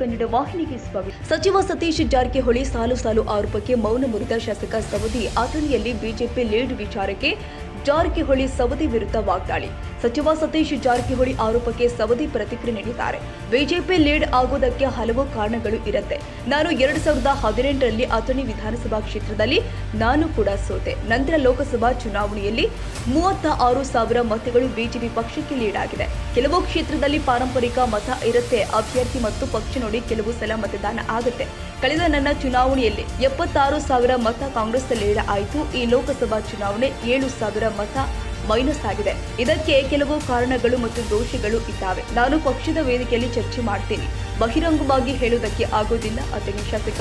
ಕನ್ನಡ ವಾಹಿನಿಗೆ ಸ್ವಾಗತ. ಸಚಿವ ಸತೀಶ್ ಜಾರಕಿಹೊಳಿ ಸಾಲು ಆರೋಪಕ್ಕೆ ಮೌನ ಮುರಿದ ಶಾಸಕ ಸವದಿ ಅಥಣಿಯಲ್ಲಿ ಬಿಜೆಪಿ ಲೀಡ್ ವಿಚಾರಕ್ಕೆ ಜಾರಕಿಹೊಳಿ ಸವದಿ ವಿರುದ್ಧ ವಾಗ್ದಾಳಿ. ಸಚಿವ ಸತೀಶ್ ಜಾರಕಿಹೊಳಿ ಆರೋಪಕ್ಕೆ ಸವದಿ ಪ್ರತಿಕ್ರಿಯೆ ನೀಡಿದ್ದಾರೆ. ಬಿಜೆಪಿ ಲೀಡ್ ಆಗೋದಕ್ಕೆ ಹಲವು ಕಾರಣಗಳು ಇರುತ್ತೆ. ನಾನು 2018ರಲ್ಲಿ ಅಥಣಿ ವಿಧಾನಸಭಾ ಕ್ಷೇತ್ರದಲ್ಲಿ ನಾನು ಕೂಡ ಸೋತೆ. ನಂತರ ಲೋಕಸಭಾ ಚುನಾವಣೆಯಲ್ಲಿ 36,000 ಮತಗಳು ಬಿಜೆಪಿ ಪಕ್ಷಕ್ಕೆ ಲೀಡ್ ಆಗಿದೆ. ಕೆಲವು ಕ್ಷೇತ್ರದಲ್ಲಿ ಪಾರಂಪರಿಕ ಮತ ಇರುತ್ತೆ. ಅಭ್ಯರ್ಥಿ ಮತ್ತು ಪಕ್ಷ ನೋಡಿ ಕೆಲವು ಸಲ ಮತದಾನ ಆಗುತ್ತೆ. ಕಳೆದ ನನ್ನ ಚುನಾವಣೆಯಲ್ಲಿ 76,000 ಮತ ಕಾಂಗ್ರೆಸ್ ಲೀಡ್ ಆಯಿತು. ಈ ಲೋಕಸಭಾ ಚುನಾವಣೆ 7,000 ಮತ ಮೈನಸ್ ಆಗಿದೆ. ಇದಕ್ಕೆ ಕೆಲವು ಕಾರಣಗಳು ಮತ್ತು ದೋಷಗಳು ಇದ್ದಾವೆ. ನಾನು ಪಕ್ಷದ ವೇದಿಕೆಯಲ್ಲಿ ಚರ್ಚೆ ಮಾಡ್ತೀನಿ, ಬಹಿರಂಗವಾಗಿ ಹೇಳುವುದಕ್ಕೆ ಆಗೋದಿಲ್ಲ. ಅಥಣಿ ಶಾಸಕ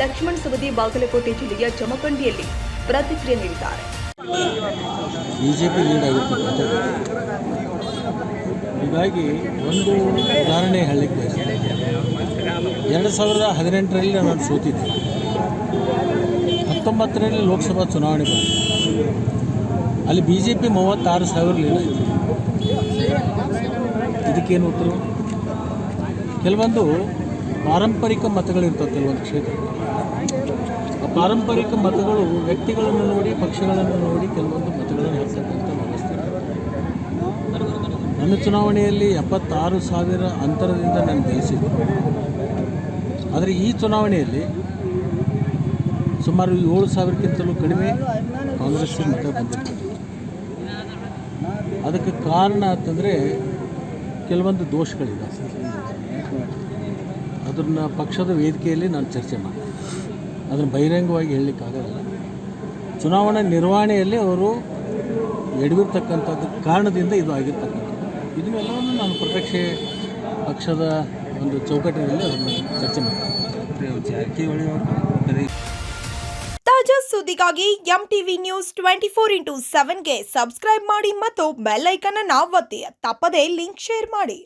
ಲಕ್ಷ್ಮಣ್ ಸವದಿ ಬಾಗಲಕೋಟೆ ಜಿಲ್ಲೆಯ ಜಮಖಂಡಿಯಲ್ಲಿ ಪ್ರತಿಕ್ರಿಯೆ ನೀಡಿದ್ದಾರೆ. ಬಿಜೆಪಿ ಲೀಡ್ ಆಗಿರ್ತಕ್ಕಂಥ ಹೀಗಾಗಿ ಒಂದು ಉದಾಹರಣೆ ಹೇಳಲಿಕ್ಕೆ ಬಯಸ್ತೇನೆ. 2018ರಲ್ಲಿ ನಾನು ಸೋತಿದ್ದೆ. 19ರಲ್ಲಿ ಲೋಕಸಭಾ ಚುನಾವಣೆ ಬಂತು. ಅಲ್ಲಿ ಬಿಜೆಪಿ 36,000 ಲೀಡ್ ಆಯಿತು. ಇದಕ್ಕೇನು ಉತ್ತರ? ಕೆಲವೊಂದು ಪಾರಂಪರಿಕ ಮತಗಳಿರ್ತವೆ ಕೆಲವೊಂದು ಕ್ಷೇತ್ರ. ಆ ಪಾರಂಪರಿಕ ಮತಗಳು ವ್ಯಕ್ತಿಗಳನ್ನು ನೋಡಿ, ಪಕ್ಷಗಳನ್ನು ನೋಡಿ ಕೆಲವೊಂದು ಮತಗಳನ್ನು ಹಾಕ್ತಕ್ಕಂಥ ವ್ಯವಸ್ಥೆ. ನನ್ನ ಚುನಾವಣೆಯಲ್ಲಿ 76,000 ಅಂತರದಿಂದ ನಾನು ಗೆಲ್ಲಿಸಿದ್ದು. ಆದರೆ ಈ ಚುನಾವಣೆಯಲ್ಲಿ ಸುಮಾರು 7,000ಕ್ಕಿಂತಲೂ ಕಡಿಮೆ ಕಾಂಗ್ರೆಸ್ಸಿಗೆ ಮತ ಬಂದಿರ್ತದೆ. ಅದಕ್ಕೆ ಕಾರಣ ಅಂತಂದರೆ ಕೆಲವೊಂದು ದೋಷಗಳಿದೆ. ಅದನ್ನು ಪಕ್ಷದ ವೇದಿಕೆಯಲ್ಲಿ ನಾನು ಚರ್ಚೆ ಮಾಡಿ ಅದನ್ನು ಬಹಿರಂಗವಾಗಿ ಹೇಳಲಿಕ್ಕಾಗೋದಿಲ್ಲ. ಚುನಾವಣಾ ನಿರ್ವಹಣೆಯಲ್ಲಿ ಅವರು ಎಡವಿರ್ತಕ್ಕಂಥದ್ದು ಕಾರಣದಿಂದ ಇದು ಆಗಿರ್ತಕ್ಕಂಥದ್ದು. ಇದನ್ನೆಲ್ಲವನ್ನು ನಾನು ಪ್ರತ್ಯಕ್ಷ ಪಕ್ಷದ ಒಂದು ಚೌಕಟ್ಟಿನಲ್ಲಿ ಅದನ್ನು ಚರ್ಚೆ ಮಾಡ್ತೀನಿ. ತಾಜಾ ಸುದ್ದಿಗಾಗಿ MTV ನ್ಯೂಸ್ 24x7ಗೆ ಸಬ್ಸ್ಕ್ರೈಬ್ ಮಾಡಿ ಮತ್ತು ಬೆಲ್ ಐಕಾನ್ ಅನ್ನು ಒತ್ತಿ. ತಪ್ಪದೇ ಲಿಂಕ್ ಶೇರ್ ಮಾಡಿ.